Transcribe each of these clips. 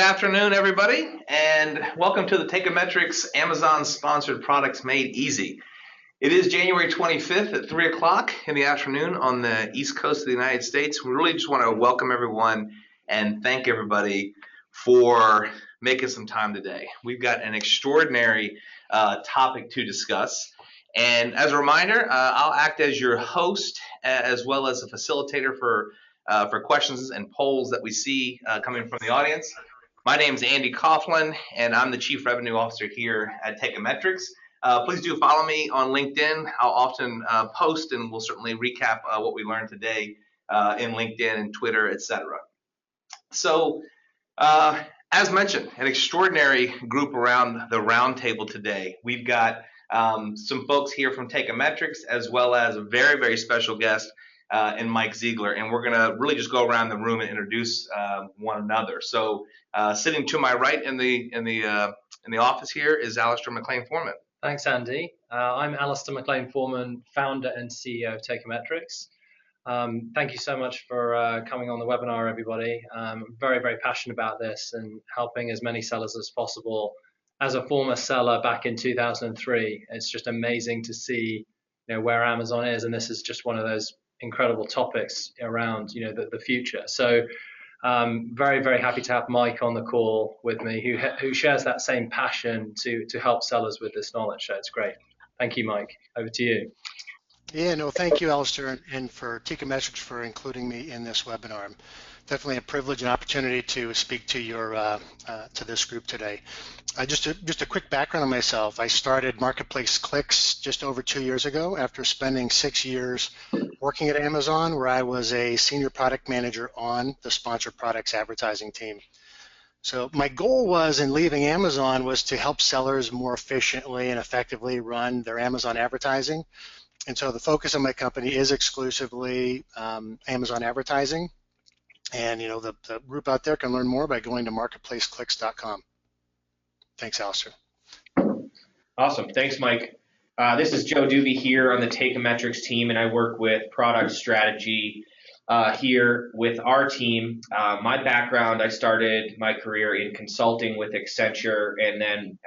afternoon, everybody, and welcome to the Takeometrics Amazon-sponsored Products Made Easy. It is January 25th at 3 o'clock in the afternoon on the East Coast of the United States. We really just want to welcome everyone and thank everybody for making some time today. We've got an extraordinary topic to discuss. And as a reminder, I'll act as your host as well as a facilitator for questions and polls that we see coming from the audience. My name is Andy Coughlin, and I'm the Chief Revenue Officer here at Takeometrics. Please do follow me on LinkedIn. I'll often post, and we'll certainly recap what we learned today in LinkedIn and Twitter, etc. So, as mentioned, an extraordinary group around the round table today. We've got some folks here from Takeometrics, as well as a very, very special guest and Mike Ziegler, and we're going to really just go around the room and introduce one another. So, sitting to my right in the office here is Alistair McLean-Foreman. Thanks, Andy. I'm Alistair McLean-Foreman, founder and CEO of Takeometrics. Thank you so much for coming on the webinar, everybody. I'm very, very passionate about this and helping as many sellers as possible. As a former seller back in 2003, it's just amazing to see, where Amazon is, and this is just one of those incredible topics around the future. So very, very happy to have Mike on the call with me, who shares that same passion to help sellers with this knowledge. So it's great. Thank you, Mike. Over to you. Yeah, no, thank you, Alistair, and for Takeometrics for including me in this webinar. Definitely a privilege and opportunity to speak to your to this group today. Just a quick background on myself. I started Marketplace Clicks just over 2 years ago after spending 6 years working at Amazon, where I was a senior product manager on the sponsored products advertising team. So my goal was in leaving Amazon was to help sellers more efficiently and effectively run their Amazon advertising. And so the focus of my company is exclusively Amazon advertising. And the group out there can learn more by going to marketplaceclicks.com. Thanks, Alistair. Awesome. Thanks, Mike. This is Joe Doobie here on the Takeometrics team, and I work with product strategy here with our team. My background, I started my career in consulting with Accenture and then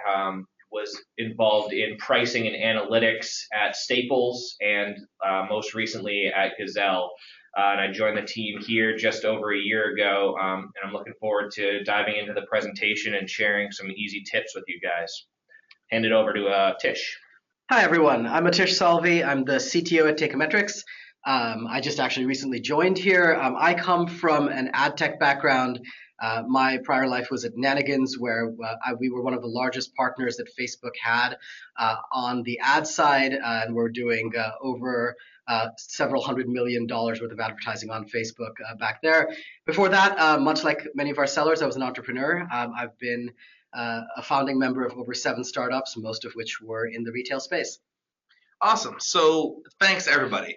was involved in pricing and analytics at Staples and most recently at Gazelle. And I joined the team here just over a year ago, and I'm looking forward to diving into the presentation and sharing some easy tips with you guys. Hand it over to Tish. Hi, everyone. I'm Atish Salvi. I'm the CTO at Takeometrics. I just actually recently joined here. I come from an ad tech background. My prior life was at Nanigans, where we were one of the largest partners that Facebook had on the ad side, and we're doing over several $100 million worth of advertising on Facebook back there. Before that, much like many of our sellers, I was an entrepreneur. I've been a founding member of over 7 startups, most of which were in the retail space. Awesome. So thanks, everybody.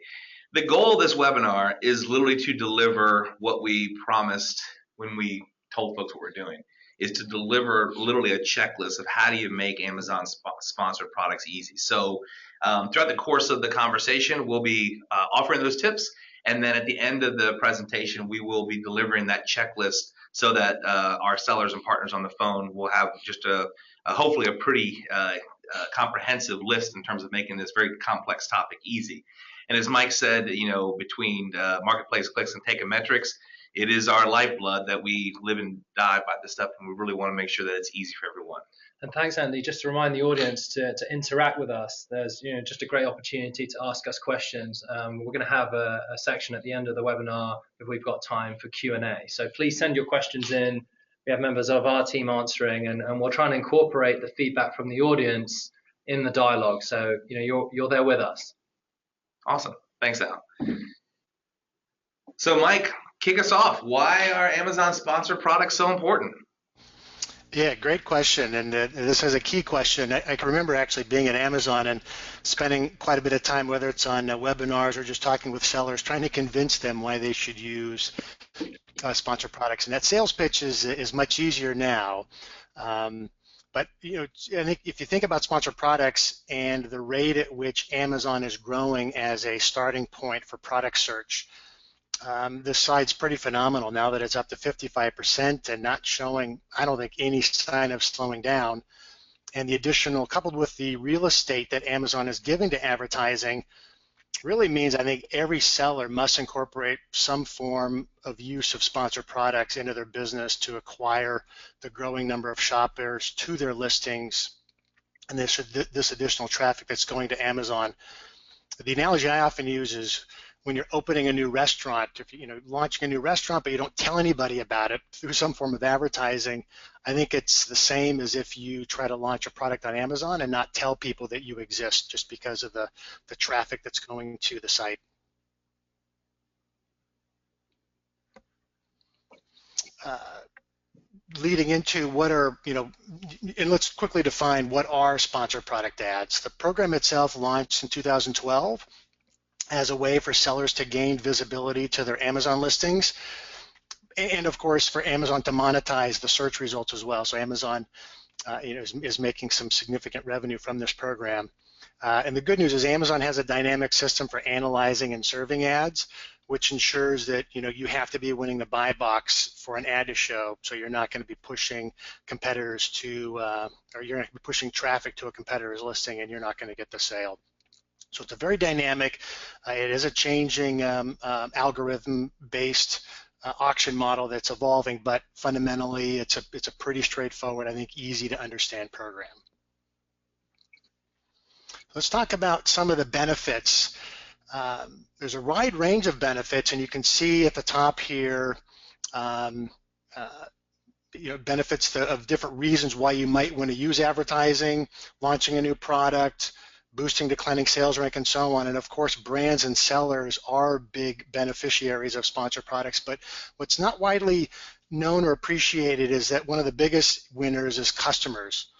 The goal of this webinar is literally to deliver what we promised when we told folks what we're doing, is to deliver literally a checklist of how do you make Amazon sponsored products easy. So throughout the course of the conversation, we'll be offering those tips, and then at the end of the presentation, we will be delivering that checklist so that our sellers and partners on the phone will have just hopefully a pretty comprehensive list in terms of making this very complex topic easy. And as Mike said, between Marketplace Clicks and Takeometrics, it is our lifeblood that we live and die by this stuff, and we really want to make sure that it's easy for everyone. And thanks, Andy. Just to remind the audience to interact with us, there's just a great opportunity to ask us questions. We're going to have a section at the end of the webinar if we've got time for Q&A. So please send your questions in. We have members of our team answering, and we'll try and incorporate the feedback from the audience in the dialogue. So you're there with us. Awesome. Thanks, Al. So Mike, kick us off. Why are Amazon sponsored products so important? Yeah, great question, and this is a key question. I can remember actually being at Amazon and spending quite a bit of time, whether it's on webinars or just talking with sellers, trying to convince them why they should use sponsored products. And that sales pitch is much easier now. But I think if you think about sponsored products and the rate at which Amazon is growing as a starting point for product search, This site's pretty phenomenal now that it's up to 55% and not showing, I don't think, any sign of slowing down. And the additional, coupled with the real estate that Amazon is giving to advertising, really means I think every seller must incorporate some form of use of sponsored products into their business to acquire the growing number of shoppers to their listings and this additional traffic that's going to Amazon. The analogy I often use is when you're opening a new restaurant, if you're launching a new restaurant, but you don't tell anybody about it through some form of advertising, I think it's the same as if you try to launch a product on Amazon and not tell people that you exist just because of the traffic that's going to the site. Leading into what are, and let's quickly define what are sponsored product ads. The program itself launched in 2012 as a way for sellers to gain visibility to their Amazon listings, and of course for Amazon to monetize the search results as well. So Amazon is making some significant revenue from this program. And the good news is Amazon has a dynamic system for analyzing and serving ads, which ensures that you have to be winning the buy box for an ad to show. So you're not going to be pushing competitors to, or you're going to be pushing traffic to a competitor's listing, and you're not going to get the sale. So it's a very dynamic. It is a changing algorithm-based auction model that's evolving, but fundamentally it's a pretty straightforward, I think, easy to understand program. Let's talk about some of the benefits. There's a wide range of benefits, and you can see at the top here benefits of different reasons why you might want to use advertising, launching a new product, boosting declining sales rank, and so on. And of course, brands and sellers are big beneficiaries of sponsored products, but what's not widely known or appreciated is that one of the biggest winners is customers.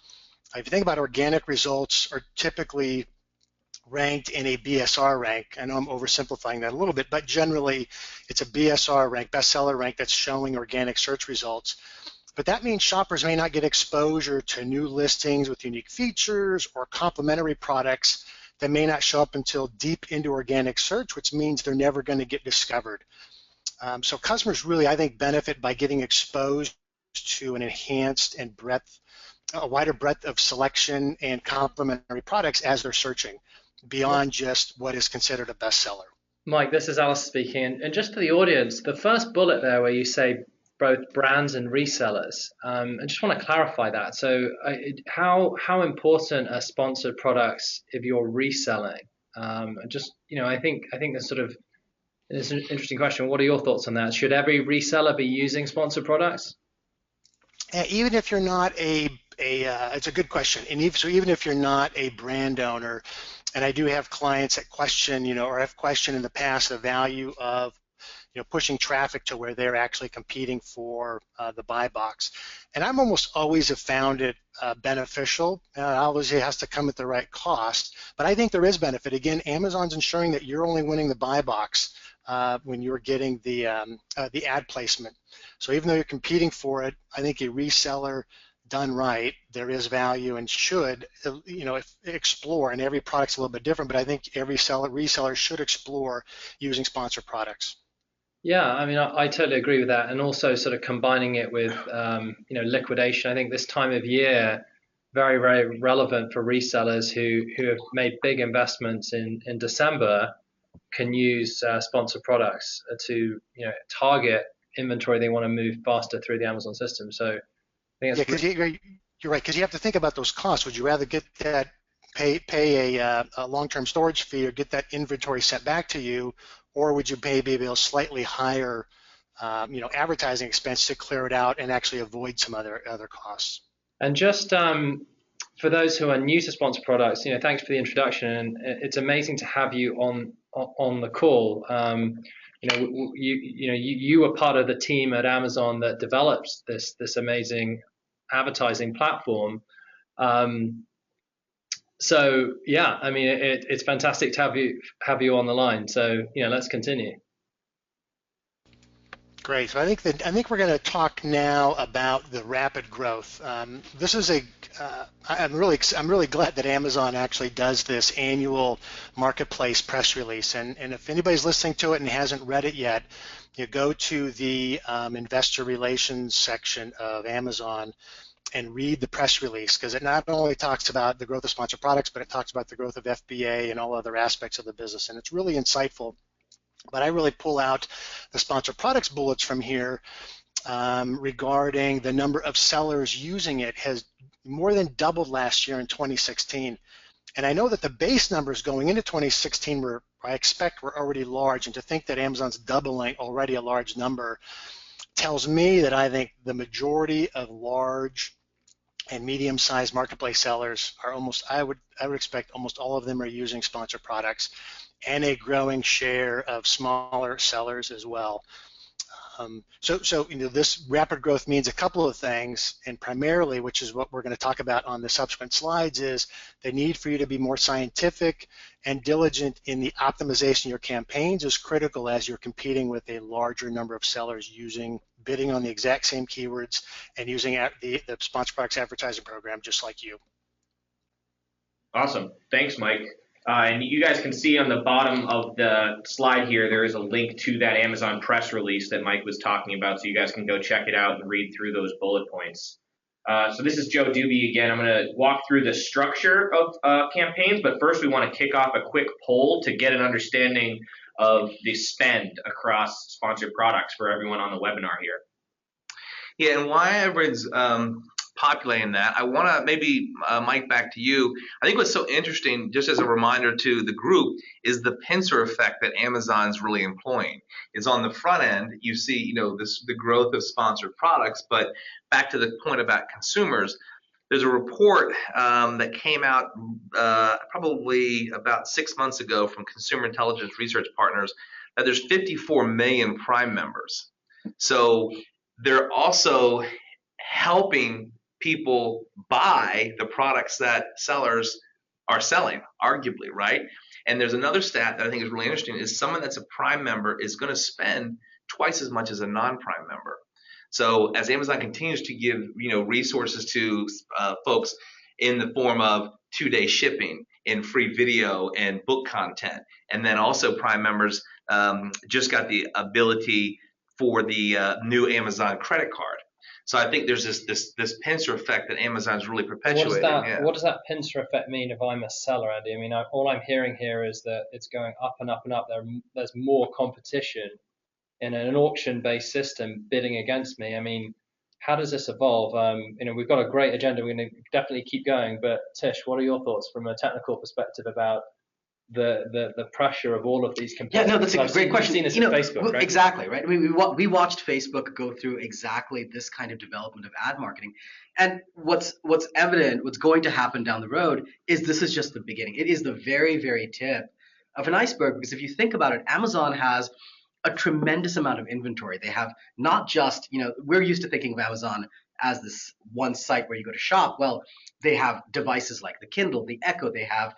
If you think about organic results are typically ranked in a BSR rank. I know I'm oversimplifying that a little bit, but generally it's a BSR rank, bestseller rank, that's showing organic search results. But that means shoppers may not get exposure to new listings with unique features or complementary products that may not show up until deep into organic search, which means they're never going to get discovered. So customers really, I think, benefit by getting exposed to an enhanced and a wider breadth of selection and complementary products as they're searching, beyond just what is considered a bestseller. Mike, this is Alice speaking. And just for the audience, the first bullet there where you say both brands and resellers, I just want to clarify that. So how important are sponsored products if you're reselling? I think it's an interesting question. What are your thoughts on that? Should every reseller be using sponsored products? Even if you're not it's a good question. And even if you're not a brand owner, and I do have clients that question, or have questioned in the past the value of pushing traffic to where they're actually competing for the buy box. And I'm almost always have found it beneficial. Obviously, it has to come at the right cost, but I think there is benefit. Again, Amazon's ensuring that you're only winning the buy box when you're getting the ad placement. So even though you're competing for it, I think a reseller done right, there is value and should, explore, and every product's a little bit different, but I think every reseller should explore using sponsored products. Yeah, I mean, I totally agree with that, and also sort of combining it with, liquidation. I think this time of year, very, very relevant for resellers who have made big investments in December, can use sponsored products to, target inventory they want to move faster through the Amazon system. So I think because you're right, because you have to think about those costs. Would you rather get that, pay a long-term storage fee, or get that inventory sent back to you, or would you pay maybe a slightly higher, advertising expense to clear it out and actually avoid some other costs? And just for those who are new to sponsored products, thanks for the introduction. And it's amazing to have you on the call. You were part of the team at Amazon that developed this amazing advertising platform. So yeah, I mean, it's fantastic to have you on the line. So let's continue. Great. So I think we're going to talk now about the rapid growth. This is I'm really glad that Amazon actually does this annual marketplace press release. And if anybody's listening to it and hasn't read it yet, you go to the investor relations section of Amazon and read the press release, because it not only talks about the growth of sponsored products, but it talks about the growth of FBA and all other aspects of the business. And it's really insightful. But I really pull out the sponsored products bullets from here regarding the number of sellers using it has more than doubled last year in 2016. And I know that the base numbers going into 2016 were already large, and to think that Amazon's doubling already a large number tells me that I think the majority of large and medium-sized marketplace sellers are I would expect almost all of them are using sponsored products, and a growing share of smaller sellers as well. So this rapid growth means a couple of things, and primarily, which is what we're going to talk about on the subsequent slides, is the need for you to be more scientific and diligent in the optimization of your campaigns is critical as you're competing with a larger number of sellers bidding on the exact same keywords and using the Sponsored Products Advertising Program just like you. Awesome. Thanks, Mike. And you guys can see on the bottom of the slide here, there is a link to that Amazon press release that Mike was talking about, so you guys can go check it out and read through those bullet points. So this is Joe Doobie again. I'm going to walk through the structure of campaigns, but first we want to kick off a quick poll to get an understanding of the spend across sponsored products for everyone on the webinar here. Yeah, and why everyone's populating that, I want to maybe, Mike, back to you. I think what's so interesting, just as a reminder to the group, is the pincer effect that Amazon's really employing. Is on the front end, you see, the growth of sponsored products, but back to the point about consumers, there's a report that came out probably about 6 months ago from Consumer Intelligence Research Partners that there's 54 million Prime members. So they're also helping people buy the products that sellers are selling, arguably, right? And there's another stat that I think is really interesting, is someone that's a Prime member is going to spend twice as much as a non-Prime member. So as Amazon continues to give resources to folks in the form of 2-day shipping and free video and book content, and then also Prime members just got the ability for the new Amazon credit card. So I think there's this pincer effect that Amazon's really perpetuating. What does that pincer effect mean if I'm a seller, Andy? I mean, all I'm hearing here is that it's going up and up and up. There's more competition in an auction-based system bidding against me. I mean, how does this evolve? We've got a great agenda. We're going to definitely keep going. But Tish, what are your thoughts from a technical perspective about the pressure of all of these competitors? Yeah, no, that's a great question. You've seen this at Facebook, right? Exactly, right? I mean, we watched Facebook go through exactly this kind of development of ad marketing. And what's evident, what's going to happen down the road is this is just the beginning. It is the very, very tip of an iceberg, because if you think about it, Amazon has a tremendous amount of inventory. They have not just, we're used to thinking of Amazon as this one site where you go to shop. Well, they have devices like the Kindle, the Echo. They have,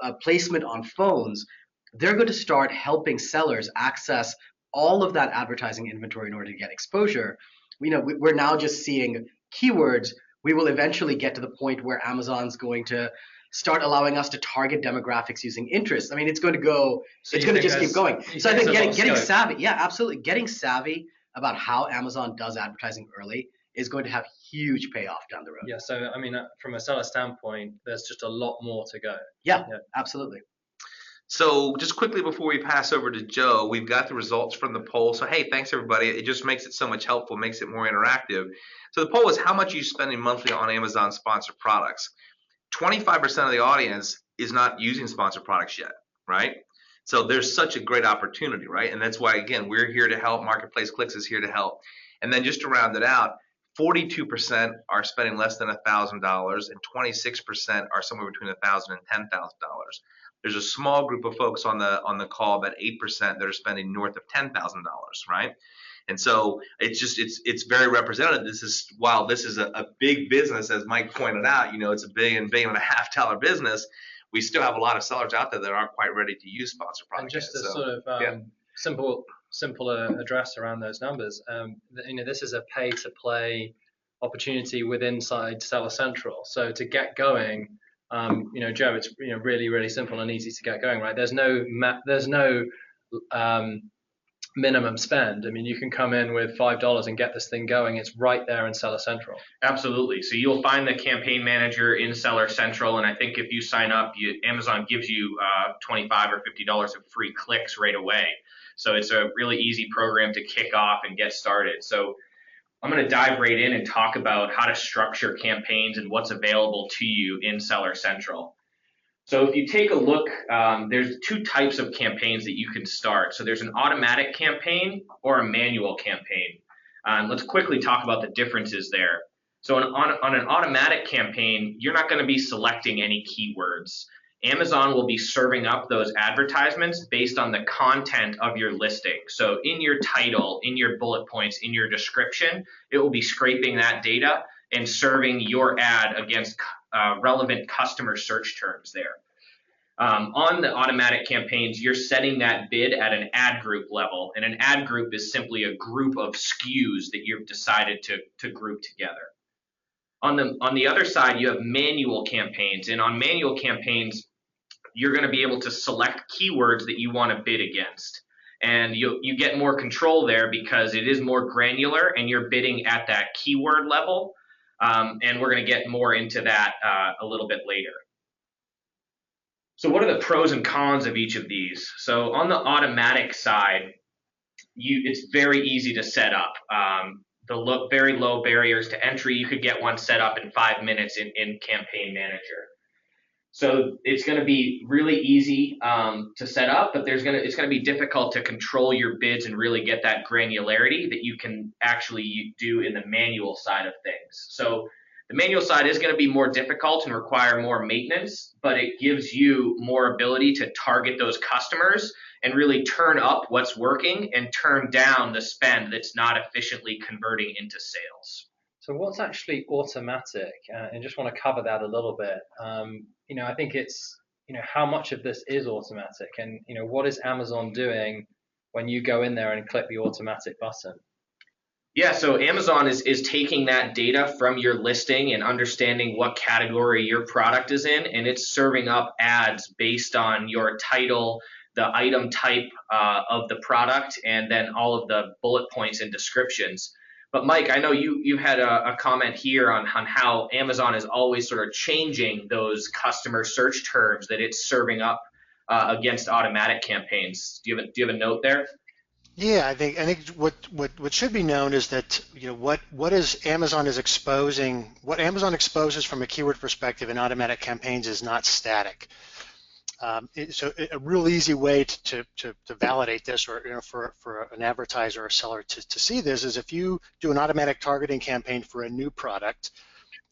a placement on phones. They're going to start helping sellers access all of that advertising inventory in order to get exposure. We're now just seeing keywords. We will eventually get to the point where Amazon's going to start allowing us to target demographics using interests. I mean, it's going to go. It's going to just keep going. So I think getting savvy, yeah, absolutely, getting savvy about how Amazon does advertising early is going to have huge payoff down the road. Yeah, so I mean, from a seller standpoint, there's just a lot more to go. Yeah, absolutely. So just quickly before we pass over to Joe, we've got the results from the poll. So hey, thanks everybody. It just makes it so much helpful, makes it more interactive. So the poll is, how much are you spending monthly on Amazon sponsored products? 25% of the audience is not using sponsored products yet, right? So there's such a great opportunity, right? And that's why, again, we're here to help. Marketplace Clicks is here to help. And then just to round it out, 42% are spending less than $1,000, and 26% are somewhere between $1,000 and $10,000. There's a small group of folks on the call, about 8%, that are spending north of $10,000, right? And so it's very representative. While this is a big business, as Mike pointed out, it's $1.5 billion business. We still have a lot of sellers out there that aren't quite ready to use sponsored products. And just a sort of simple simple address around those numbers. This is a pay-to-play opportunity inside Seller Central. So to get going, Joe, it's really, really simple and easy to get going, right? There's no minimum spend. I mean, you can come in with $5 and get this thing going. It's right there in Seller Central. Absolutely. So you'll find the campaign manager in Seller Central, and I think if you sign up, Amazon gives you $25 or $50 of free clicks right away. So it's a really easy program to kick off and get started. So I'm going to dive right in and talk about how to structure campaigns and what's available to you in Seller Central. So if you take a look, there's two types of campaigns that you can start. So there's an automatic campaign or a manual campaign. Let's quickly talk about the differences there. So on an automatic campaign, you're not going to be selecting any keywords. Amazon will be serving up those advertisements based on the content of your listing. So in your title, in your bullet points, in your description, it will be scraping that data and serving your ad against relevant customer search terms there. On the automatic campaigns, you're setting that bid at an ad group level, and an ad group is simply a group of SKUs that you've decided to group together. On the other side, you have manual campaigns, and on manual campaigns, you're going to be able to select keywords that you want to bid against. And you get more control there because it is more granular and you're bidding at that keyword level. And we're going to get more into that a little bit later. So what are the pros and cons of each of these? So on the automatic side, it's very easy to set up. Very low barriers to entry. You could get one set up in 5 minutes in Campaign Manager. So it's going to be really easy to set up, but it's going to be difficult to control your bids and really get that granularity that you can actually do in the manual side of things. So the manual side is going to be more difficult and require more maintenance, but it gives you more ability to target those customers and really turn up what's working and turn down the spend that's not efficiently converting into sales. So what's actually automatic? And just want to cover that a little bit. I think it's, how much of this is automatic, and, what is Amazon doing when you go in there and click the automatic button? Yeah, so Amazon is taking that data from your listing and understanding what category your product is in, and it's serving up ads based on your title, the item type of the product, and then all of the bullet points and descriptions. But Mike, I know you had a comment here on how Amazon is always sort of changing those customer search terms that it's serving up against automatic campaigns. Do you have a note there? Yeah, I think what should be known is that what Amazon exposes from a keyword perspective in automatic campaigns is not static. So a real easy way to validate this, or for an advertiser or seller to see this, is if you do an automatic targeting campaign for a new product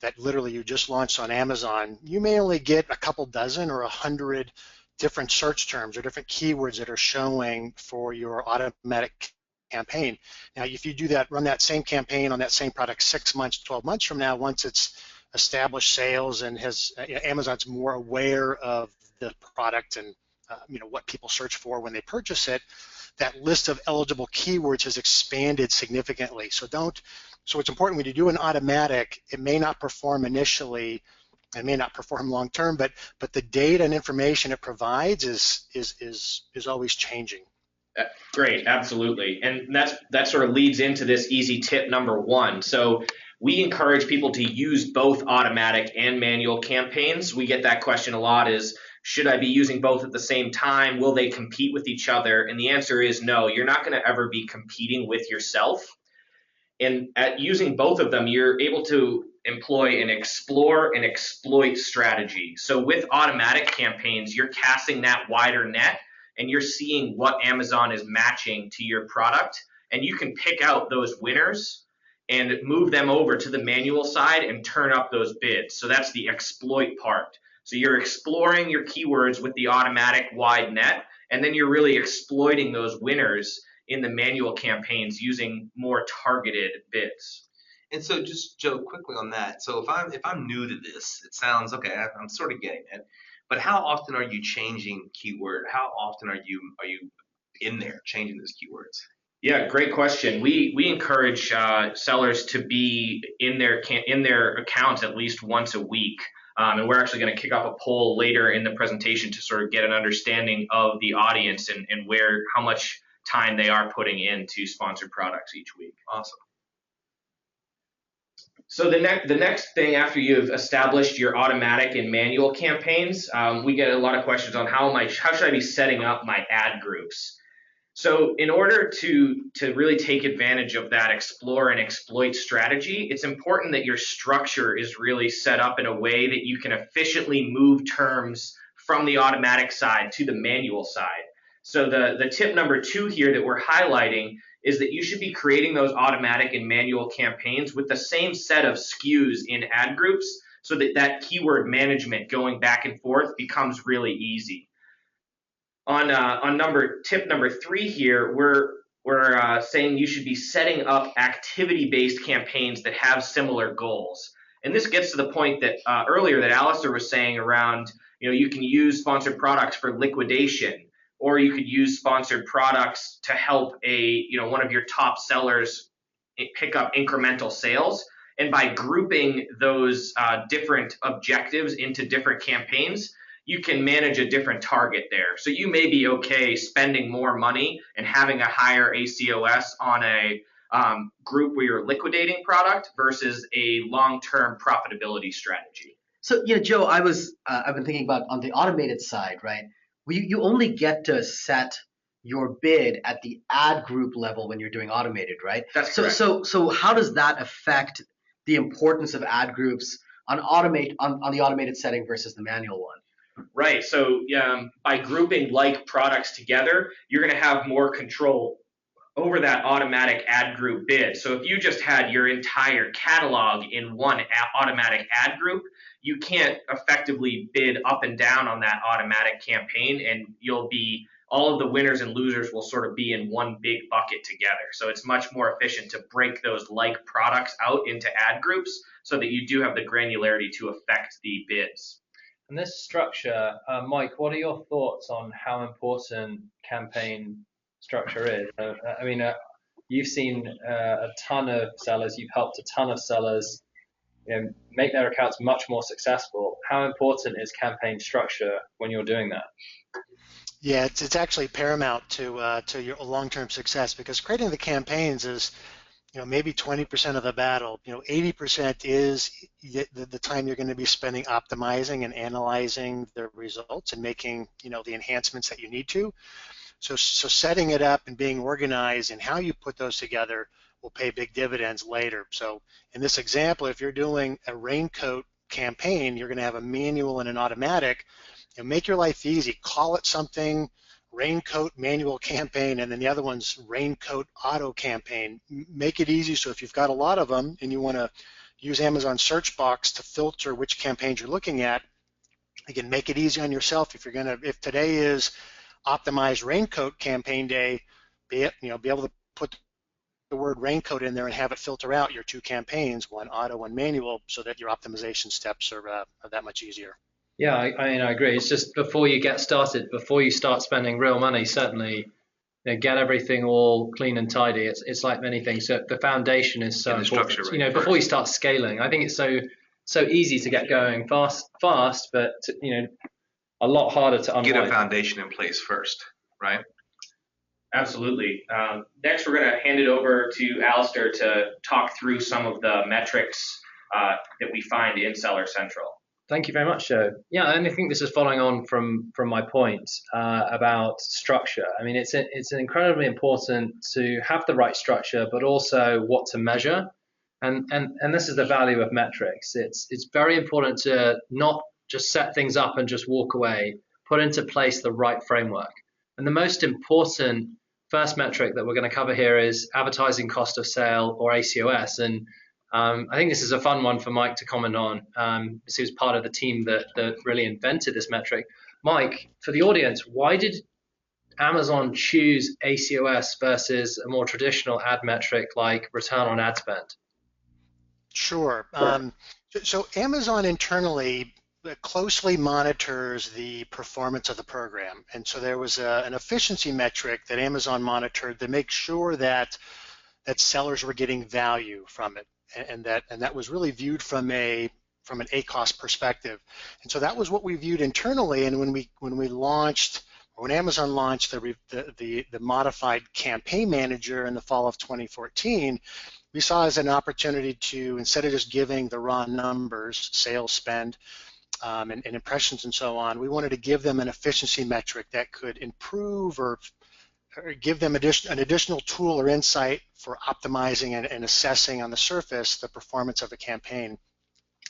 that literally you just launched on Amazon, you may only get a couple dozen or 100 different search terms or different keywords that are showing for your automatic campaign. Now, if you run that same campaign on that same product 6 months, 12 months from now, once it's established sales and Amazon's more aware of the product and what people search for when they purchase it, that list of eligible keywords has expanded significantly. So it's important when you do an automatic, it may not perform initially, it may not perform long term, but the data and information it provides is always changing. Great, absolutely, and that sort of leads into this easy tip number 1. So we encourage people to use both automatic and manual campaigns. We get that question a lot: is should I be using both at the same time? Will they compete with each other? And the answer is no. You're not going to ever be competing with yourself. And at using both of them, you're able to employ an explore and exploit strategy. So with automatic campaigns, you're casting that wider net and you're seeing what Amazon is matching to your product, and you can pick out those winners and move them over to the manual side and turn up those bids. So that's the exploit part. So you're exploring your keywords with the automatic wide net, and then you're really exploiting those winners in the manual campaigns using more targeted bids. And so just, Joe, quickly on that. So if I'm new to this, it sounds okay, I'm sort of getting it. But how often are you changing keyword? How often are you in there, changing those keywords? Yeah, great question. We encourage sellers to be in their accounts at least once a week. And we're actually going to kick off a poll later in the presentation to sort of get an understanding of the audience and how much time they are putting into sponsored products each week. Awesome. So the next thing after you've established your automatic and manual campaigns, we get a lot of questions on how should I be setting up my ad groups. So in order to really take advantage of that explore and exploit strategy, it's important that your structure is really set up in a way that you can efficiently move terms from the automatic side to the manual side. So the tip number 2 here that we're highlighting is that you should be creating those automatic and manual campaigns with the same set of SKUs in ad groups so that keyword management going back and forth becomes really easy. On tip number 3 here, we're saying you should be setting up activity-based campaigns that have similar goals. And this gets to the point that earlier that Alistair was saying around, you can use sponsored products for liquidation, or you could use sponsored products to help one of your top sellers pick up incremental sales. And by grouping those different objectives into different campaigns, you can manage a different target there. So you may be okay spending more money and having a higher ACOS on a group where you're liquidating product versus a long-term profitability strategy. So, Joe, I've been thinking about on the automated side, right? You only get to set your bid at the ad group level when you're doing automated, right? That's correct. So how does that affect the importance of ad groups on the automated setting versus the manual one? Right. So by grouping like products together, you're going to have more control over that automatic ad group bid. So if you just had your entire catalog in one automatic ad group, you can't effectively bid up and down on that automatic campaign, and all of the winners and losers will sort of be in one big bucket together. So it's much more efficient to break those like products out into ad groups so that you do have the granularity to affect the bids. And this structure, Mike, what are your thoughts on how important campaign structure is? You've seen a ton of sellers, you've helped a ton of sellers make their accounts much more successful. How important is campaign structure when you're doing that? Yeah, it's actually paramount to your long-term success, because creating the campaigns is maybe 20% of the battle. 80% is the time you're going to be spending optimizing and analyzing the results and making the enhancements that you need to. So setting it up and being organized and how you put those together will pay big dividends later. So in this example, if you're doing a raincoat campaign, you're going to have a manual and an automatic. Make your life easy. Call it something raincoat manual campaign, and then the other one's raincoat auto campaign. Make it easy, so if you've got a lot of them and you want to use Amazon search box to filter which campaigns you're looking at, again, make it easy on yourself. If today is optimized raincoat campaign day, be able to put the word raincoat in there and have it filter out your 2 campaigns, one auto, one manual, so that your optimization steps are that much easier. Yeah, I agree. It's just before you get started, before you start spending real money, certainly get everything all clean and tidy. It's like many things. So the foundation is so important. Before you start scaling, I think it's so easy to get going fast, but a lot harder to unwind. Get a foundation in place first, right? Absolutely. Next, we're going to hand it over to Alistair to talk through some of the metrics that we find in Seller Central. Thank you very much, Joe. Yeah, and I think this is following on from my point about structure. I mean, it's incredibly important to have the right structure, but also what to measure. And this is the value of metrics. It's very important to not just set things up and just walk away, put into place the right framework. And the most important first metric that we're going to cover here is advertising cost of sale, or ACOS. And I think this is a fun one for Mike to comment on. He was part of the team that really invented this metric. Mike, for the audience, why did Amazon choose ACOS versus a more traditional ad metric like return on ad spend? Sure. So Amazon internally closely monitors the performance of the program. And so there was an efficiency metric that Amazon monitored to make sure that sellers were getting value from it, and that was really viewed from an ACoS perspective. And so that was what we viewed internally. And when we launched, or when Amazon launched the modified campaign manager in the fall of 2014, we saw as an opportunity to, instead of just giving the raw numbers, sales, spend, and impressions and so on, we wanted to give them an efficiency metric that could improve or give them an additional tool or insight for optimizing and assessing on the surface the performance of a campaign.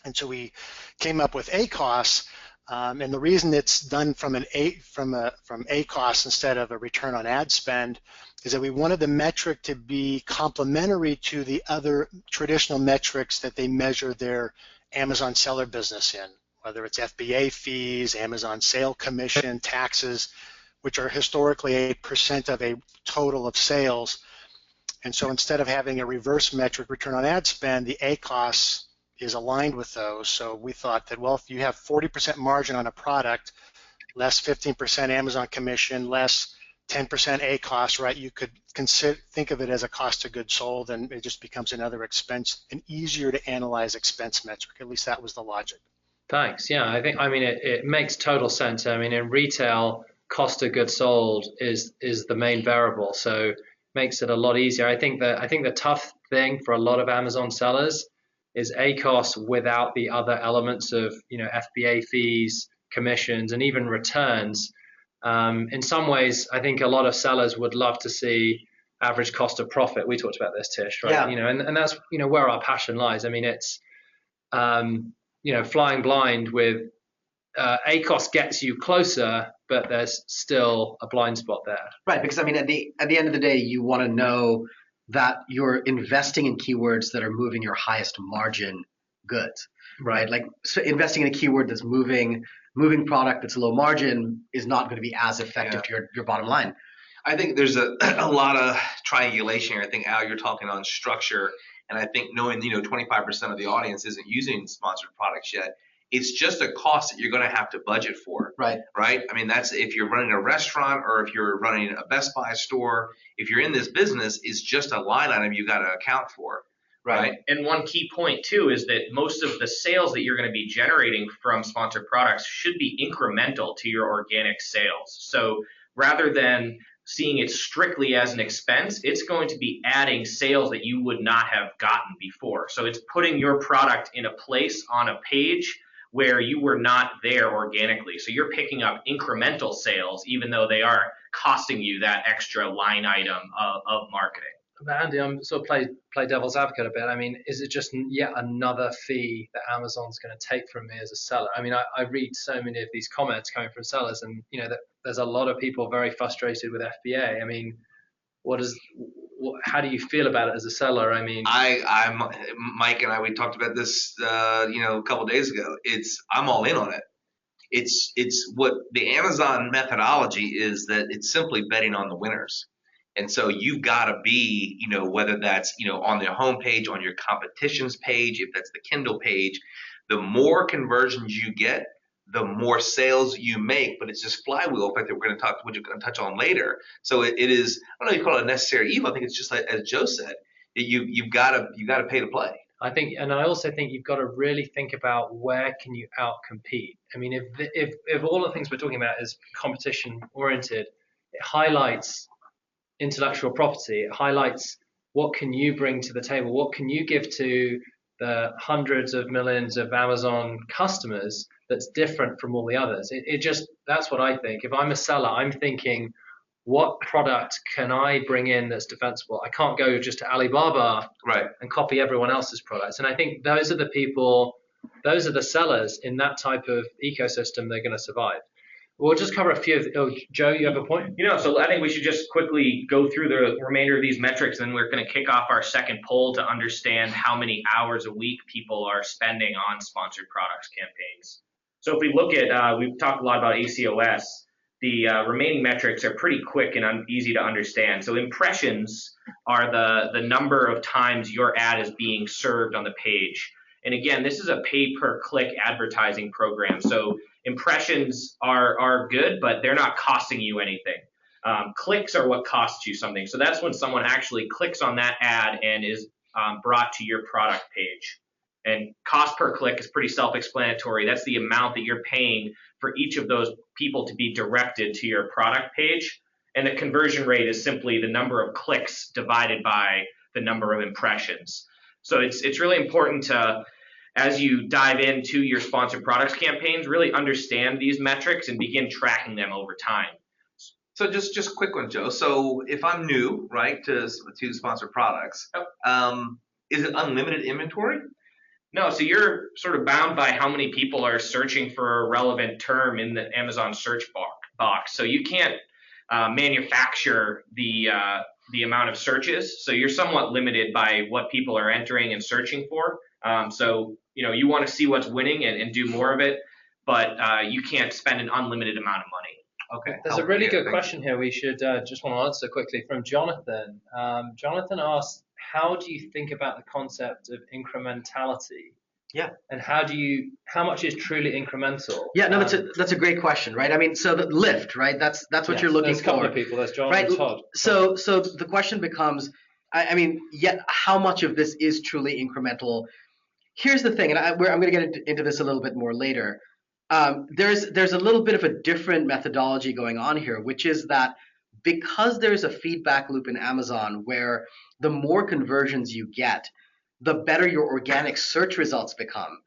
And so we came up with ACoS, and the reason it's done from ACoS instead of a return on ad spend is that we wanted the metric to be complementary to the other traditional metrics that they measure their Amazon seller business in, whether it's FBA fees, Amazon sale commission, taxes, which are historically a percent of a total of sales. And so instead of having a reverse metric, return on ad spend, the ACoS is aligned with those. So we thought that, well, if you have 40% margin on a product, less 15% Amazon commission, less 10% ACoS, right, you could think of it as a cost of goods sold, and it just becomes another expense, an easier to analyze expense metric. At least that was the logic. Thanks. Yeah, I mean, it makes total sense. I mean, in retail, cost of goods sold is the main variable, so makes it a lot easier. I think the tough thing for a lot of Amazon sellers is ACoS without the other elements of, FBA fees, commissions, and even returns. In some ways, I think a lot of sellers would love to see average cost of profit. We talked about this, Tish, right? Yeah. And that's where our passion lies. I mean, it's flying blind with ACoS gets you closer, but there's still a blind spot there. Right, because I mean, at the end of the day, you want to know that you're investing in keywords that are moving your highest margin goods, right? Like, so investing in a keyword that's moving product that's low margin is not going to be as effective to your bottom line. I think there's a lot of triangulation here. I think, Al, you're talking on structure, and I think knowing 25% of the audience isn't using sponsored products yet, it's just a cost that you're going to have to budget for. Right. Right? I mean, that's if you're running a restaurant or if you're running a Best Buy store, if you're in this business, it's just a line item you got to account for. Right. And one key point too is that most of the sales that you're going to be generating from sponsored products should be incremental to your organic sales. So rather than seeing it strictly as an expense, it's going to be adding sales that you would not have gotten before. So it's putting your product in a place on a page where you were not there organically. So you're picking up incremental sales, even though they are costing you that extra line item of marketing. But Andy, I'm sort of play devil's advocate a bit. I mean, is it just yet another fee that Amazon's going to take from me as a seller? I mean, I read so many of these comments coming from sellers, and that there's a lot of people very frustrated with FBA. I mean, how do you feel about it as a seller? I mean, I'm Mike and I, we talked about this, a couple of days ago. I'm all in on it. It's what the Amazon methodology is, that it's simply betting on the winners. And so you've got to be, whether that's, on the homepage, on your competitions page, if that's the Kindle page, the more conversions you get, the more sales you make. But it's this flywheel effect that we're going to touch on later. So it is, I don't know if you call it a necessary evil. I think it's just like, as Joe said, you've got to pay to play. I think, and I also think you've got to really think about where can you outcompete. I mean, if all the things we're talking about is competition oriented, it highlights intellectual property. It highlights what can you bring to the table, what can you give to the hundreds of millions of Amazon customers that's different from all the others. That's what I think. If I'm a seller, I'm thinking, what product can I bring in that's defensible? I can't go just to Alibaba and copy everyone else's products. And I think those are the sellers in that type of ecosystem, they're going to survive. We'll just cover a few. Joe, you have a point? So I think we should just quickly go through the remainder of these metrics, and then we're going to kick off our second poll to understand how many hours a week people are spending on sponsored products campaigns. So if we look at, we've talked a lot about ACoS. The remaining metrics are pretty quick and easy to understand. So impressions are the number of times your ad is being served on the page. And again, this is a pay per click advertising program. So impressions are good, but they're not costing you anything. Clicks are what costs you something. So that's when someone actually clicks on that ad and is brought to your product page. And cost per click is pretty self-explanatory. That's the amount that you're paying for each of those people to be directed to your product page. And the conversion rate is simply the number of clicks divided by the number of impressions. So it's really important to, as you dive into your sponsored products campaigns, really understand these metrics and begin tracking them over time. So just a quick one, Joe. So if I'm new, right, to sponsored products, is it unlimited inventory? No, so you're sort of bound by how many people are searching for a relevant term in the Amazon search box. So you can't manufacture the amount of searches. So you're somewhat limited by what people are entering and searching for. So you want to see what's winning and do more of it, but you can't spend an unlimited amount of money. Okay. There's a really good question here we should just want to answer quickly from Jonathan. Jonathan asked, how do you think about the concept of incrementality? Yeah. And how much is truly incremental? Yeah, no, that's a great question, right? I mean, so the lift, right? That's what you're looking There's a couple for. of people. There's John Right. and Todd. So the question becomes, I mean, yet how much of this is truly incremental? Here's the thing, and I'm going to get into this a little bit more later. There's a little bit of a different methodology going on here, which is that because there's a feedback loop in Amazon where the more conversions you get, the better your organic search results become.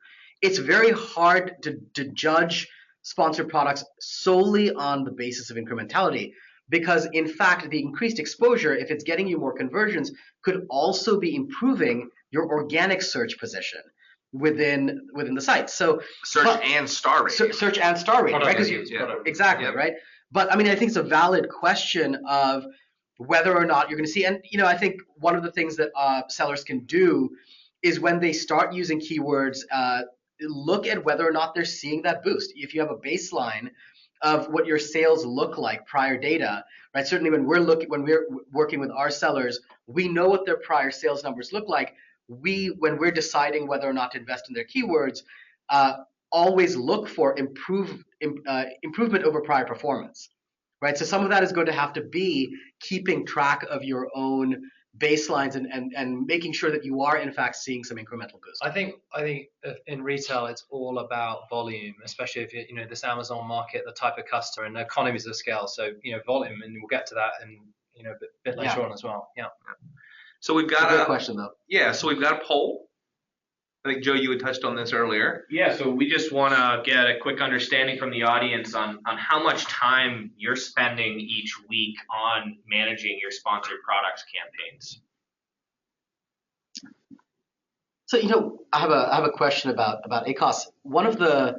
It's very hard to judge sponsored products solely on the basis of incrementality, because in fact, the increased exposure, if it's getting you more conversions, could also be improving your organic search position within the site. So search and star rating. Search and star rating, right? Exactly, Yep. right? But I mean, I think it's a valid question of whether or not you're going to see. And I think one of the things that sellers can do is when they start using keywords, look at whether or not they're seeing that boost. If you have a baseline of what your sales look like, prior data, right? Certainly when we're working with our sellers, we know what their prior sales numbers look like. When we're deciding whether or not to invest in their keywords, always look for improvement over prior performance, right? So some of that is going to have to be keeping track of your own baselines and making sure that you are in fact seeing some incremental boost. I think in retail it's all about volume, especially if this Amazon market, the type of customer and economies of scale. So volume, and we'll get to that in a bit later on as well. Yeah. So we've got a good question though. Yeah. So we've got a poll. I think Joe, you had touched on this earlier. Yeah, so we just want to get a quick understanding from the audience on how much time you're spending each week on managing your sponsored products campaigns. So I have a question about ACOS. One of the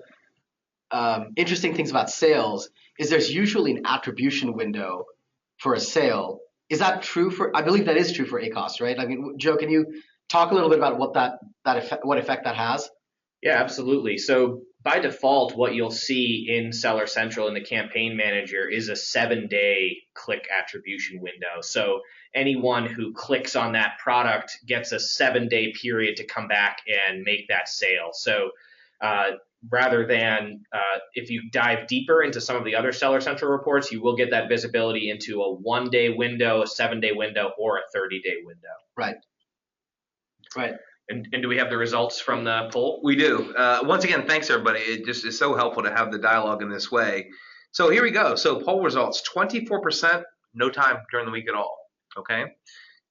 interesting things about sales is there's usually an attribution window for a sale. Is that true I believe that is true for ACOS, right? I mean, Joe, can you talk a little bit about what effect that has? Yeah, absolutely. So by default, what you'll see in Seller Central in the Campaign Manager is a 7-day click attribution window. So anyone who clicks on that product gets a 7-day period to come back and make that sale. So rather than if you dive deeper into some of the other Seller Central reports, you will get that visibility into a 1-day window, a 7-day window, or a 30-day window. Right. Right. And do we have the results from the poll? We do. Once again, thanks everybody. It just is so helpful to have the dialogue in this way. So here we go. So poll results: 24% no time during the week at all. Okay.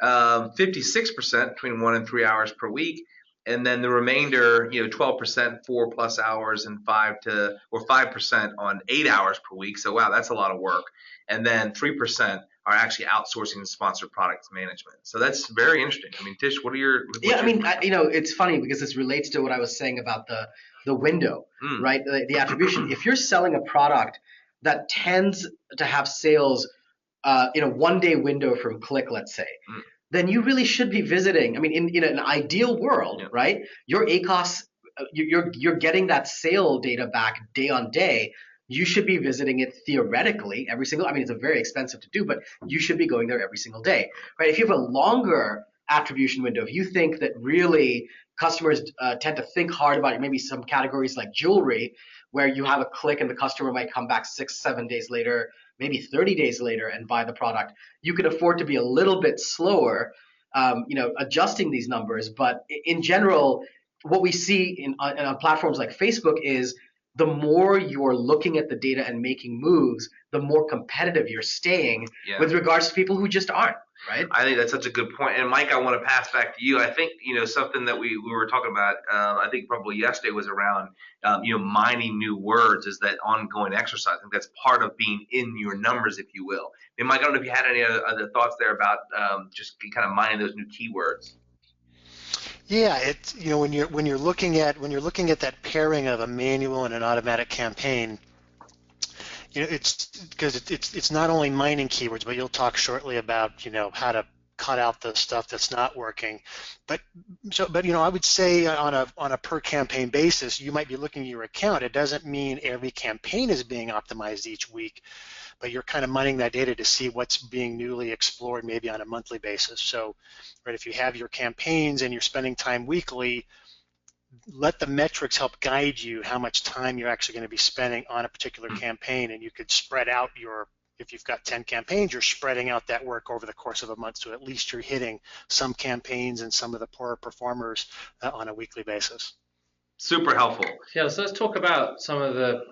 56% between 1 and 3 hours per week, and then the remainder, 12% 4+ hours, and 5% on 8 hours per week. So wow, that's a lot of work. And then 3% are actually outsourcing sponsored products management. So that's very interesting. I mean, Tish, what are your? It's funny because this relates to what I was saying about the window, right? The attribution. If you're selling a product that tends to have sales in a 1-day window from click, let's say, then you really should be visiting. I mean, in an ideal world, right? Your ACOS, you're getting that sale data back day on day. You should be visiting it theoretically every single. I mean, it's very expensive to do, but you should be going there every single day, right? If you have a longer attribution window, if you think that really customers tend to think hard about maybe some categories like jewelry, where you have a click and the customer might come back 6, 7 days later, maybe 30 days later and buy the product, you can afford to be a little bit slower, adjusting these numbers. But in general, what we see on platforms like Facebook is the more you're looking at the data and making moves, the more competitive you're staying with regards to people who just aren't, right? I think that's such a good point. And Mike, I want to pass back to you. I think, something that we were talking about, I think probably yesterday, was around, mining new words, is that ongoing exercise. I think that's part of being in your numbers, if you will. And Mike, I don't know if you had any other thoughts there about just kind of mining those new keywords. Yeah, it's when you're looking at that pairing of a manual and an automatic campaign, it's because it's not only mining keywords, but you'll talk shortly about how to cut out the stuff that's not working. But I would say on a per campaign basis, you might be looking at your account. It doesn't mean every campaign is being optimized each week, but you're kind of mining that data to see what's being newly explored maybe on a monthly basis. So, right, if you have your campaigns and you're spending time weekly, let the metrics help guide you how much time you're actually going to be spending on a particular campaign, and you could spread out if you've got 10 campaigns, you're spreading out that work over the course of a month, so at least you're hitting some campaigns and some of the poorer performers on a weekly basis. Super helpful. Yeah, so let's talk about some of the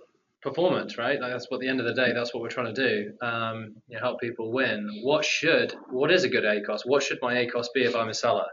performance, right? Like, that's what, at the end of the day, that's what we're trying to do. Help people win. What is a good ACoS? What should my ACoS be if I'm a seller?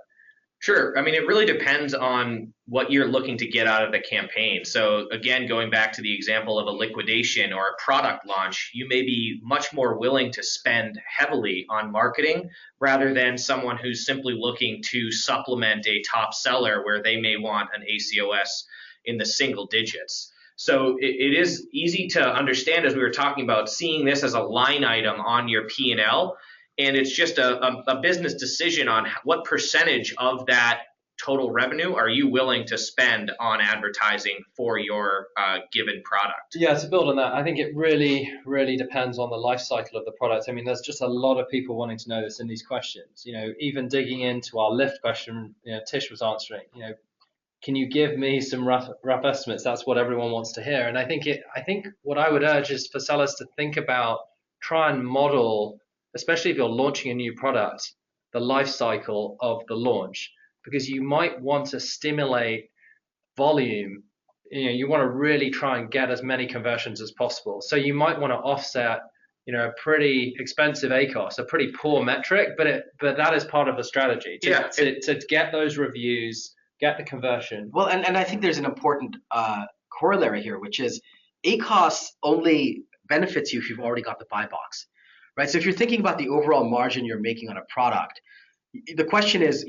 Sure. I mean, it really depends on what you're looking to get out of the campaign. So again, going back to the example of a liquidation or a product launch, you may be much more willing to spend heavily on marketing rather than someone who's simply looking to supplement a top seller where they may want an ACoS in the single digits. So it is easy to understand, as we were talking about, seeing this as a line item on your P&L. And it's just a business decision on what percentage of that total revenue are you willing to spend on advertising for your given product. Yeah, to build on that, I think it really, really depends on the life cycle of the product. I mean, there's just a lot of people wanting to know this in these questions. Even digging into our lift question, Tish was answering, can you give me some rough estimates? That's what everyone wants to hear. And I think what I would urge is for sellers to think about, try and model, especially if you're launching a new product, the life cycle of the launch, because you might want to stimulate volume. You want to really try and get as many conversions as possible. So you might want to offset, a pretty expensive ACoS, a pretty poor metric, but that is part of the strategy to get those reviews, get the conversion. Well, and I think there's an important corollary here, which is ACoS only benefits you if you've already got the buy box. Right. So if you're thinking about the overall margin you're making on a product, the question is,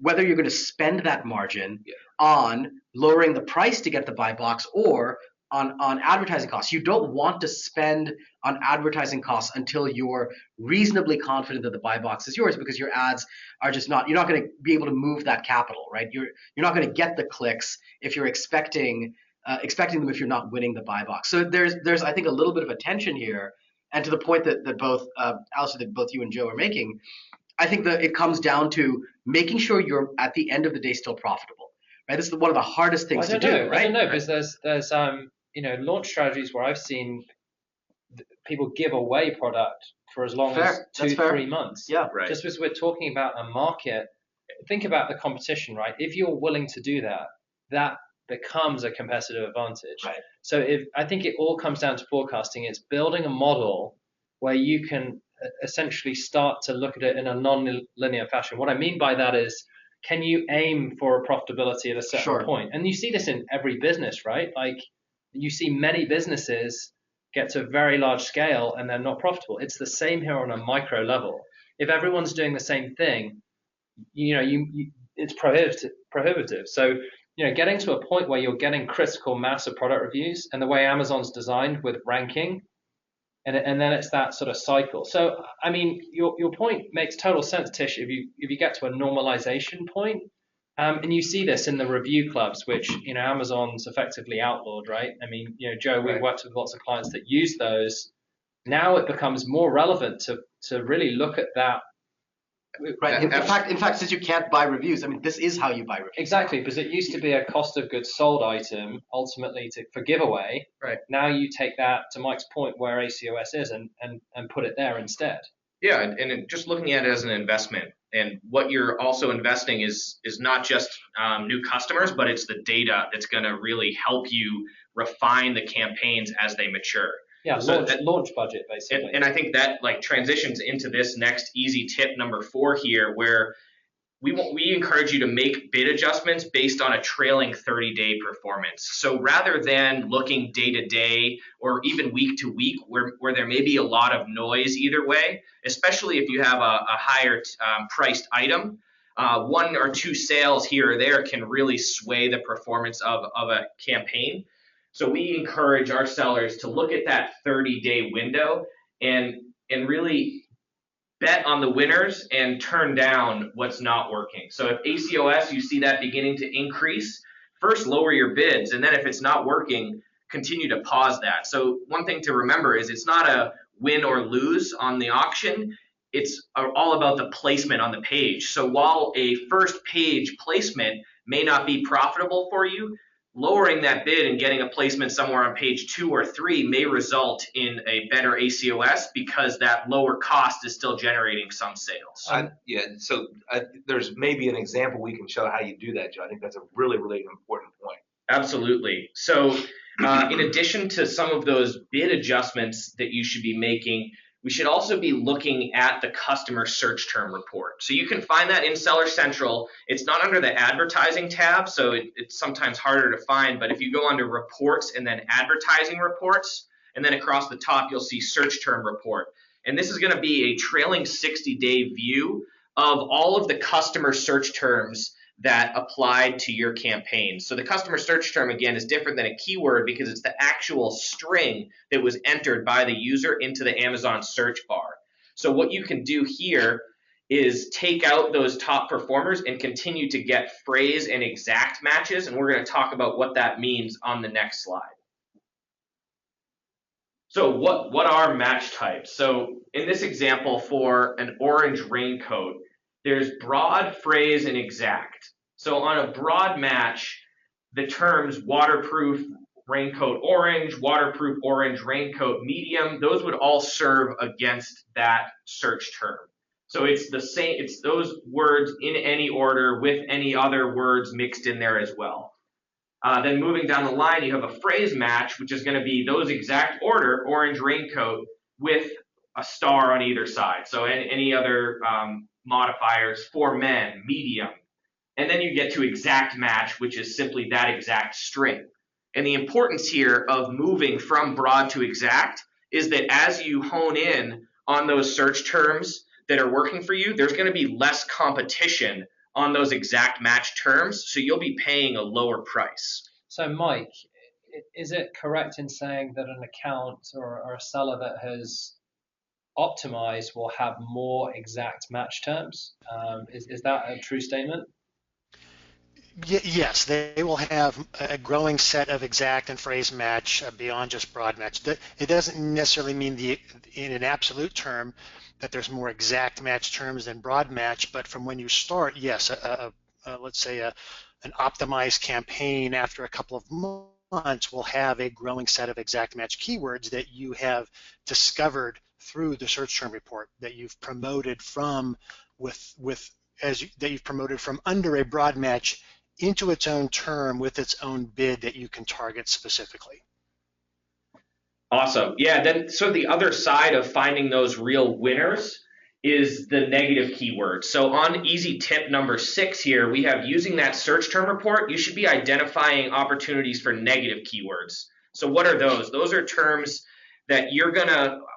whether you're going to spend that margin on lowering the price to get the buy box or on advertising costs. You don't want to spend on advertising costs until you're reasonably confident that the buy box is yours, because your ads are just not, you're not going to be able to move that capital, right? You're not going to get the clicks if you're expecting them if you're not winning the buy box. So there's I think a little bit of a tension here. And to the point that both Alistair, that both you and Joe are making, I think that it comes down to making sure you're at the end of the day still profitable, right? This is one of the hardest things to do, right? I don't know, because there's launch strategies where I've seen people give away product for as long as 2-3 months. Yeah, right. Just because we're talking about a market, think about the competition, right? If you're willing to do that, that becomes a competitive advantage. Right. So I think it all comes down to forecasting. It's building a model where you can essentially start to look at it in a non-linear fashion. What I mean by that is, can you aim for a profitability at a certain point? And you see this in every business, right? Like, you see many businesses get to a very large scale and they're not profitable. It's the same here on a micro level. If everyone's doing the same thing, it's prohibitive. So getting to a point where you're getting critical mass of product reviews, and the way Amazon's designed with ranking, and then it's that sort of cycle. So, I mean, your point makes total sense, Tish, if you get to a normalization point, and you see this in the review clubs, which, Amazon's effectively outlawed, right? I mean, Joe, we've worked with lots of clients that use those. Now it becomes more relevant to really look at that Right. In Abs- fact, since you can't buy reviews, I mean, this is how you buy reviews. Exactly, because it used to be a cost of goods sold item, ultimately for giveaway. Right. Now you take that, to Mike's point, where ACOS is and put it there instead. Yeah, just looking at it as an investment, and what you're also investing is not just new customers, but it's the data that's going to really help you refine the campaigns as they mature. Yeah, So launch budget basically. And I think that like transitions into this next easy tip number 4 here, where we encourage you to make bid adjustments based on a trailing 30-day performance. So rather than looking day to day or even week to week, where there may be a lot of noise either way, especially if you have a higher priced item, 1 or 2 sales here or there can really sway the performance of a campaign. So we encourage our sellers to look at that 30-day window and really bet on the winners and turn down what's not working. So if ACOS, you see that beginning to increase, first lower your bids, and then if it's not working, continue to pause that. So one thing to remember is it's not a win or lose on the auction. It's all about the placement on the page. So while a first page placement may not be profitable for you, lowering that bid and getting a placement somewhere on page 2 or 3 may result in a better ACOS because that lower cost is still generating some sales. So there's maybe an example we can show how you do that, Joe. I think that's a really, really important point. Absolutely. So in addition to some of those bid adjustments that you should be making, we should also be looking at the customer search term report. So you can find that in Seller Central. It's not under the advertising tab, so it's sometimes harder to find, but if you go under reports and then advertising reports, and then across the top you'll see search term report. And this is going to be a trailing 60-day view of all of the customer search terms that applied to your campaign. So the customer search term, again, is different than a keyword because it's the actual string that was entered by the user into the Amazon search bar. So what you can do here is take out those top performers and continue to get phrase and exact matches, and we're going to talk about what that means on the next slide. So what are match types? So in this example, for an orange raincoat, there's broad, phrase, and exact. So on a broad match, the terms waterproof raincoat orange, waterproof orange raincoat medium, those would all serve against that search term. So it's the same, it's those words in any order with any other words mixed in there as well. Then moving down the line, you have a phrase match, which is going to be those exact order, orange raincoat, with a star on either side. So any other modifiers for men, medium. And then you get to exact match, which is simply that exact string. And the importance here of moving from broad to exact is that as you hone in on those search terms that are working for you, there's going to be less competition on those exact match terms, so you'll be paying a lower price. So Mike, is it correct in saying that an account or a seller that has optimized will have more exact match terms? Is that a true statement? Yes, they will have a growing set of exact and phrase match beyond just broad match. It doesn't necessarily mean in an absolute term that there's more exact match terms than broad match, but from when you start, yes, let's say an optimized campaign after a couple of months will have a growing set of exact match keywords that you have discovered through the search term report that you've promoted from that you've promoted from under a broad match into its own term with its own bid that you can target specifically. Awesome. Yeah, then so the other side of finding those real winners is the negative keywords. So on easy tip number 6 here, we have using that search term report, you should be identifying opportunities for negative keywords. So what are those? Those are terms that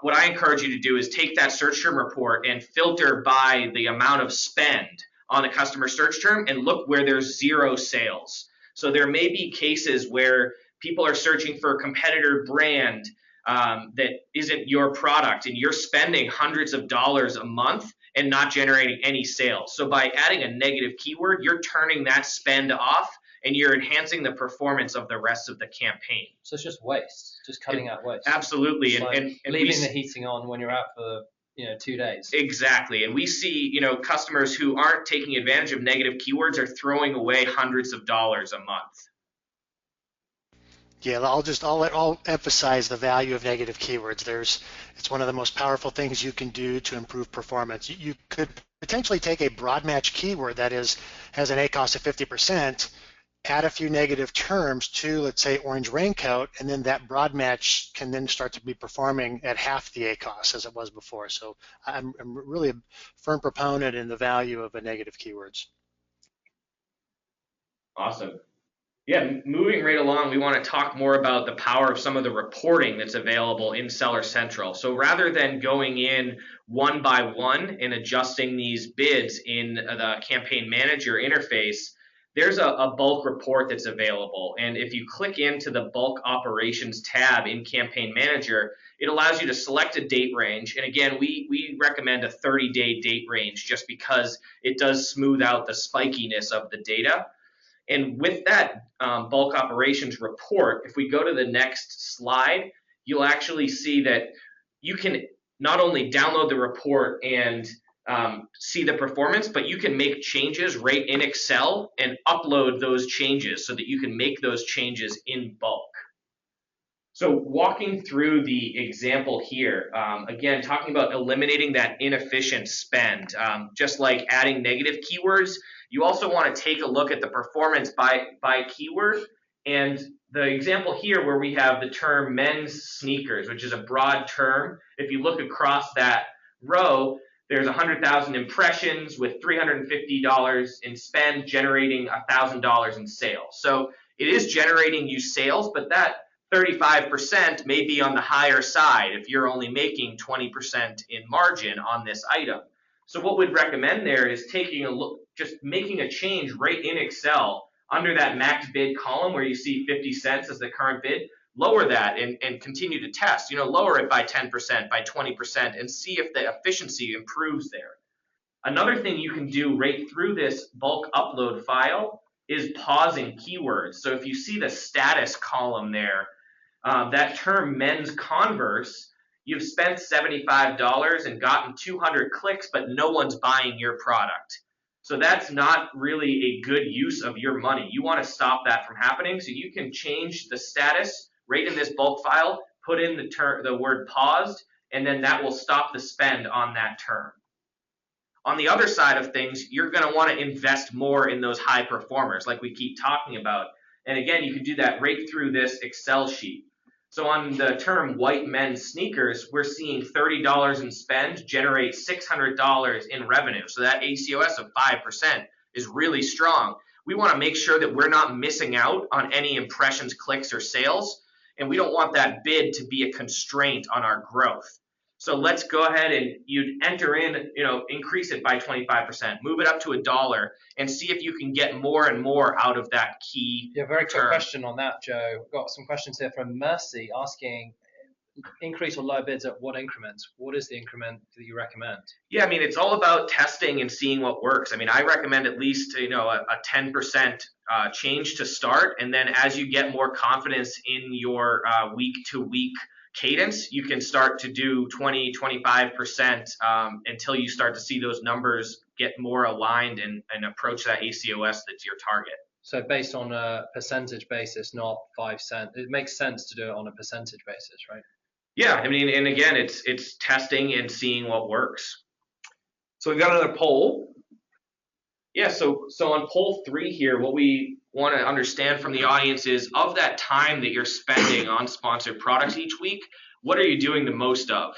what I encourage you to do is take that search term report and filter by the amount of spend on a customer search term and look where there's 0 sales. So there may be cases where people are searching for a competitor brand that isn't your product, and you're spending hundreds of dollars a month and not generating any sales. So by adding a negative keyword, you're turning that spend off and you're enhancing the performance of the rest of the campaign. So it's just waste, just cutting out waste. Absolutely. Like and leaving the heating on when you're out for 2 days. Exactly. And we see, customers who aren't taking advantage of negative keywords are throwing away hundreds of dollars a month. Yeah, I'll emphasize the value of negative keywords. It's one of the most powerful things you can do to improve performance. You could potentially take a broad match keyword that has an ACoS of 50%, add a few negative terms to, let's say, orange raincoat, and then that broad match can then start to be performing at half the ACoS as it was before. So I'm really a firm proponent in the value of a negative keywords. Awesome. Yeah, moving right along, we want to talk more about the power of some of the reporting that's available in Seller Central. So rather than going in one by one and adjusting these bids in the Campaign Manager interface, there's a bulk report that's available. And if you click into the bulk operations tab in Campaign Manager, it allows you to select a date range. And again, we recommend a 30-day date range just because it does smooth out the spikiness of the data. And with that bulk operations report, if we go to the next slide, you'll actually see that you can not only download the report and see the performance, but you can make changes right in Excel and upload those changes so that you can make those changes in bulk. So walking through the example here, again, talking about eliminating that inefficient spend, just like adding negative keywords, you also want to take a look at the performance by keyword. And the example here where we have the term men's sneakers, which is a broad term, if you look across that row, there's 100,000 impressions with $350 in spend, generating $1,000 in sales. So it is generating you sales, but that 35% may be on the higher side if you're only making 20% in margin on this item. So what we'd recommend there is taking a look, just making a change right in Excel under that max bid column where you see 50 cents as the current bid, lower that and continue to test, lower it by 10%, by 20% and see if the efficiency improves there. Another thing you can do right through this bulk upload file is pausing keywords. So if you see the status column there, that term men's Converse, you've spent $75 and gotten 200 clicks, but no one's buying your product. So that's not really a good use of your money. You want to stop that from happening. So you can change the status right in this bulk file, put in the word paused, and then that will stop the spend on that term. On the other side of things, you're going to want to invest more in those high performers like we keep talking about. And again, you can do that right through this Excel sheet. So on the term white men's sneakers, we're seeing $30 in spend generate $600 in revenue. So that ACoS of 5% is really strong. We want to make sure that we're not missing out on any impressions, clicks, or sales. And we don't want that bid to be a constraint on our growth. So let's go ahead and you'd enter in, increase it by 25%, move it up to $1 and see if you can get more and more out of that key Yeah, very quick term. question on that, Joe. Got some questions here from Mercy asking, increase or lower bids at what increments? What is the increment that you recommend? Yeah, it's all about testing and seeing what works. I recommend at least, a 10% change to start. And then as you get more confidence in your week-to-week cadence, you can start to do 20, 25% until you start to see those numbers get more aligned and approach that ACoS that's your target. So based on a percentage basis, not 5 cents. It makes sense to do it on a percentage basis, right? Yeah, and again, it's testing and seeing what works. So we've got another poll. Yeah, so on poll 3 here, what we want to understand from the audience is, of that time that you're spending on sponsored products each week, what are you doing the most of?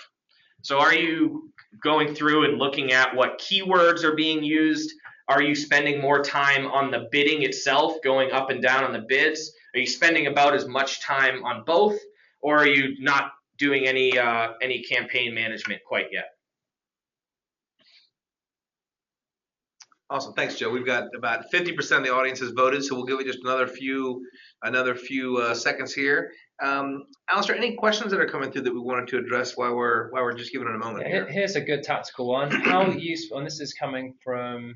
So are you going through and looking at what keywords are being used? Are you spending more time on the bidding itself, going up and down on the bids? Are you spending about as much time on both, or are you not doing any campaign management quite yet? Awesome, thanks, Joe. We've got about 50% of the audience has voted, so we'll give it just another few seconds here. Alistair, any questions that are coming through that we wanted to address while we're just giving it a moment here? Here's a good tactical one. How useful, and this is coming from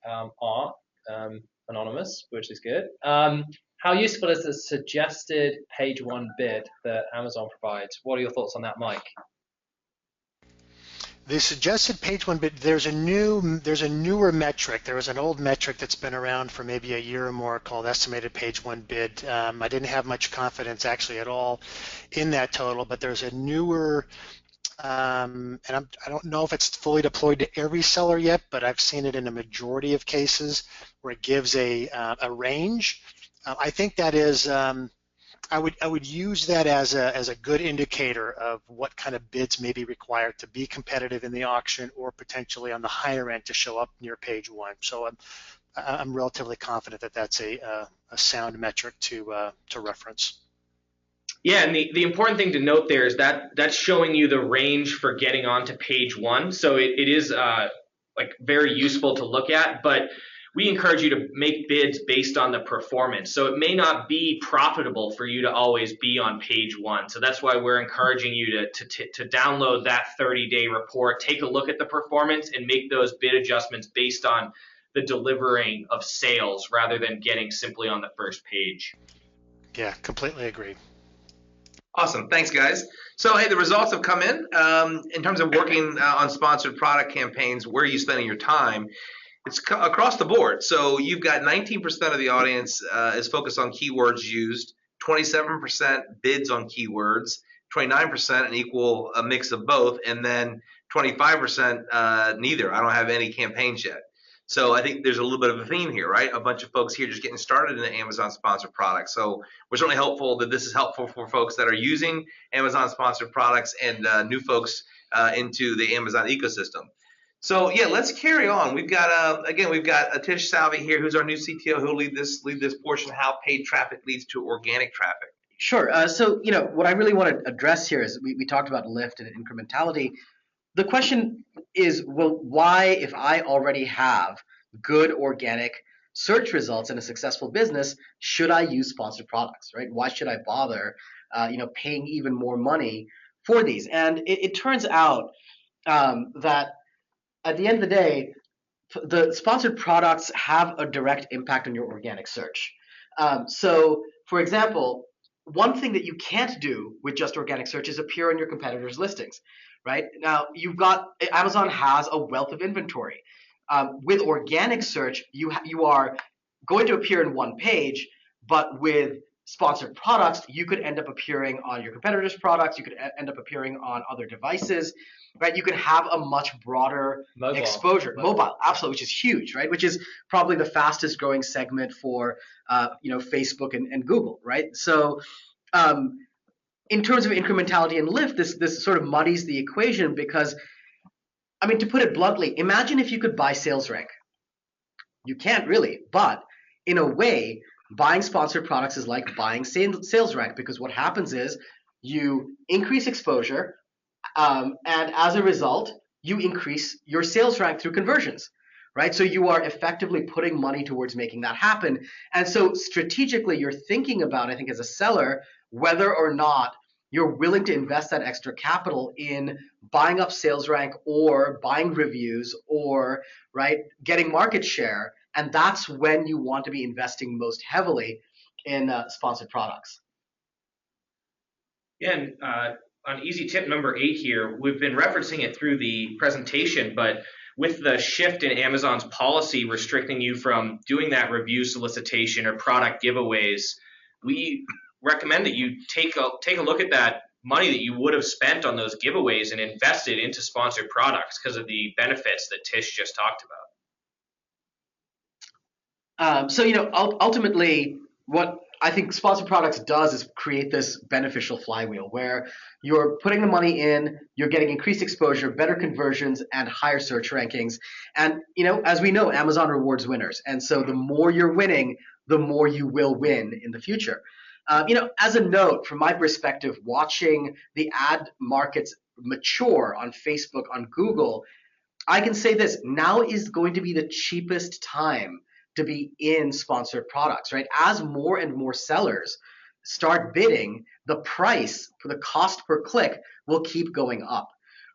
Art, anonymous, which is good. How useful is the suggested page 1 bid that Amazon provides? What are your thoughts on that, Mike? The suggested page one bid, there's a newer metric. There was an old metric that's been around for maybe a year or more called estimated page one bid. I didn't have much confidence actually at all in that total, but there's a newer, and I don't know if it's fully deployed to every seller yet, but I've seen it in a majority of cases where it gives a range. I think that is, I would use that as a good indicator of what kind of bids may be required to be competitive in the auction, or potentially on the higher end to show up near page one. So I'm relatively confident that that's a sound metric to reference. Yeah, and the important thing to note there is that that's showing you the range for getting onto page one. So it is like very useful to look at, but we encourage you to make bids based on the performance. So it may not be profitable for you to always be on page one. So that's why we're encouraging you to download that 30-day report, take a look at the performance, and make those bid adjustments based on the delivering of sales rather than getting simply on the first page. Yeah, completely agree. Awesome. Thanks, guys. So, hey, the results have come in. In terms of working on sponsored product campaigns, where are you spending your time? It's across the board. So you've got 19% of the audience is focused on keywords used, 27% bids on keywords, 29% an equal a mix of both, and then 25% neither. I don't have any campaigns yet. So I think there's a little bit of a theme here, right? A bunch of folks here just getting started in the Amazon sponsored products. So we're certainly hopeful that this is helpful for folks that are using Amazon sponsored products and new folks into the Amazon ecosystem. So yeah, let's carry on. We've got we've got Atish Salvi here, who's our new CTO, who'll lead this portion, how paid traffic leads to organic traffic. Sure. So what I really want to address here is we talked about lift and incrementality. The question is, well, why, if I already have good organic search results in a successful business, should I use sponsored products, right? Why should I bother, paying even more money for these? And it turns out that at the end of the day, the sponsored products have a direct impact on your organic search. So, for example, one thing that you can't do with just organic search is appear on your competitors' listings, right? Now, Amazon has a wealth of inventory. With organic search, you are going to appear in one page, but with sponsored products, you could end up appearing on your competitors' products. You could end up appearing on other devices, right? You could have a much broader exposure. Mobile, absolutely, which is huge, right? Which is probably the fastest growing segment for Facebook and Google, right? So in terms of incrementality and lift, this sort of muddies the equation because, I mean, to put it bluntly, imagine if you could buy sales rank. You can't really, but in a way, buying sponsored products is like buying sales rank, because what happens is you increase exposure, and as a result, you increase your sales rank through conversions, right? So you are effectively putting money towards making that happen. And so strategically, you're thinking about, I think, as a seller, whether or not you're willing to invest that extra capital in buying up sales rank or buying reviews or, right, getting market share. And that's when you want to be investing most heavily in sponsored products. Yeah, and on easy tip number 8 here, we've been referencing it through the presentation, but with the shift in Amazon's policy restricting you from doing that review solicitation or product giveaways, we recommend that you take a look at that money that you would have spent on those giveaways and invest it into sponsored products because of the benefits that Tish just talked about. So, ultimately, what I think sponsored products does is create this beneficial flywheel where you're putting the money in, you're getting increased exposure, better conversions, and higher search rankings. And, as we know, Amazon rewards winners. And so the more you're winning, the more you will win in the future. As a note, from my perspective, watching the ad markets mature on Facebook, on Google, I can say this: now is going to be the cheapest time to be in sponsored products, right? As more and more sellers start bidding, the price for the cost per click will keep going up,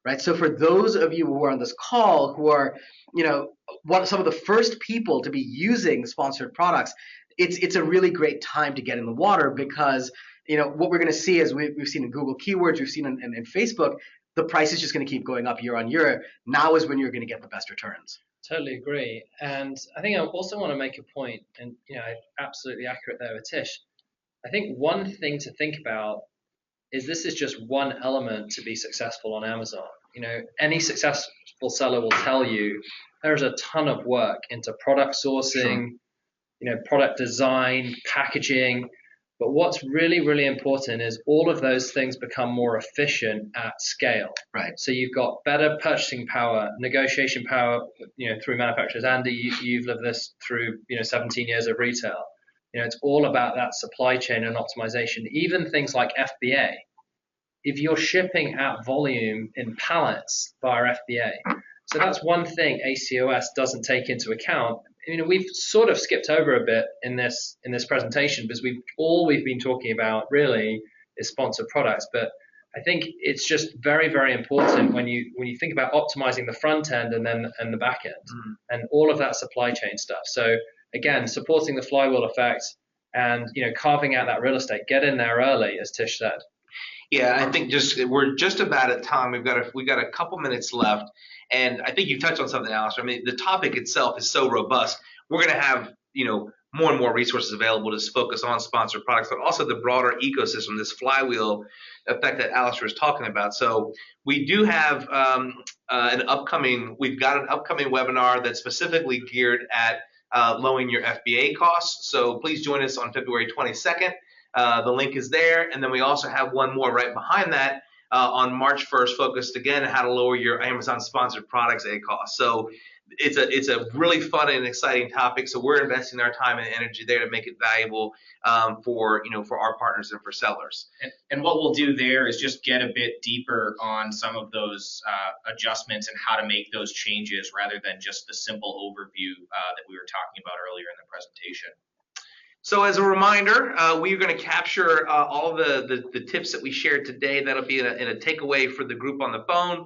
right? So for those of you who are on this call who are, some of the first people to be using sponsored products, it's a really great time to get in the water because, what we're going to see is we've seen in Google Keywords, we've seen in Facebook, the price is just going to keep going up year on year. Now is when you're going to get the best returns. Totally agree. And I think I also want to make a point, and absolutely accurate there with Tish. I think one thing to think about is this is just one element to be successful on Amazon. Any successful seller will tell you there's a ton of work into product sourcing, product design, packaging. But what's really, really important is all of those things become more efficient at scale. Right. So you've got better purchasing power, negotiation power, through manufacturers. Andy, you've lived this through, 17 years of retail. It's all about that supply chain and optimization. Even things like FBA. If you're shipping at volume in pallets via FBA, so that's one thing ACOS doesn't take into account. We've sort of skipped over a bit in this presentation because we've been talking about really is sponsored products, but I think it's just very, very important when you think about optimizing the front end and the back end and all of that supply chain stuff. So again, supporting the flywheel effect and carving out that real estate, get in there early, as Tish said. Yeah, I think we're just about at time. We've got a couple minutes left, and I think you touched on something, Alistair. The topic itself is so robust. We're going to have more and more resources available to focus on sponsored products, but also the broader ecosystem, this flywheel effect that Alistair is talking about. So we do have we've got an upcoming webinar that's specifically geared at lowering your FBA costs. So please join us on February 22nd. The link is there. And then we also have one more right behind that on March 1st, focused again on how to lower your Amazon sponsored products cost. So it's a really fun and exciting topic. So we're investing our time and energy there to make it valuable for our partners and for sellers. And what we'll do there is just get a bit deeper on some of those adjustments and how to make those changes rather than just the simple overview that we were talking about earlier in the presentation. So as a reminder, we're going to capture all the tips that we shared today. That'll be in a takeaway for the group on the phone.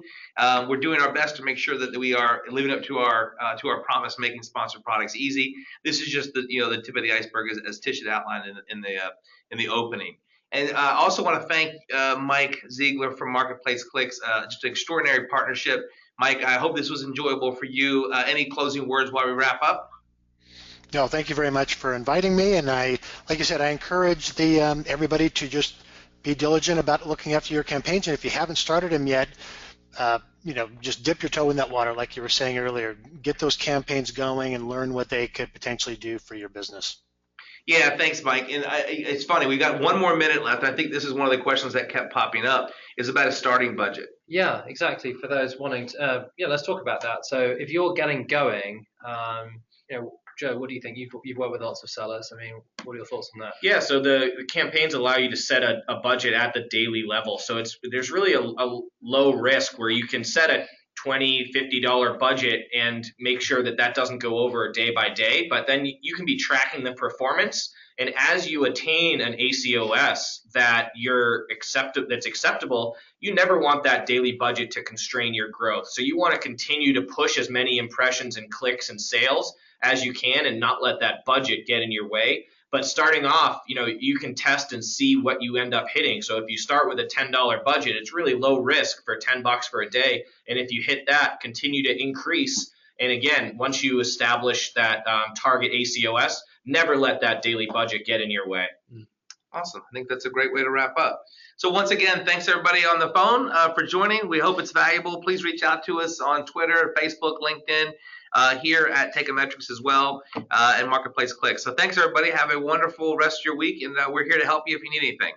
We're doing our best to make sure that we are living up to our promise, making sponsored products easy. This is just the tip of the iceberg, as Tish had outlined in the opening. And I also want to thank Mike Ziegler from Marketplace Clicks. Just an extraordinary partnership. Mike, I hope this was enjoyable for you. Any closing words while we wrap up? No, thank you very much for inviting me. And like you said, I encourage everybody to just be diligent about looking after your campaigns. And if you haven't started them yet, just dip your toe in that water, like you were saying earlier. Get those campaigns going and learn what they could potentially do for your business. Yeah, thanks, Mike. And it's funny, we got one more minute left. I think this is one of the questions that kept popping up, is about a starting budget. Yeah, exactly. For those wanting to, let's talk about that. So if you're getting going, Joe, what do you think? You've worked with lots of sellers. What are your thoughts on that? Yeah, so the campaigns allow you to set a budget at the daily level. So there's really a low risk where you can set a $20, $50 budget and make sure that doesn't go over day by day. But then you can be tracking the performance. And as you attain an ACOS that's acceptable, you never want that daily budget to constrain your growth. So you want to continue to push as many impressions and clicks and sales as you can and not let that budget get in your way. But starting off, you can test and see what you end up hitting. So if you start with a $10 budget, it's really low risk for $10 for a day. And if you hit that, continue to increase. And again, once you establish that target ACOS, never let that daily budget get in your way. Awesome. I think that's a great way to wrap up. So once again, thanks everybody on the phone for joining. We hope it's valuable. Please reach out to us on Twitter, Facebook, LinkedIn, here at Takeometrics as well, and Marketplace Clicks. So thanks everybody. Have a wonderful rest of your week, and we're here to help you if you need anything.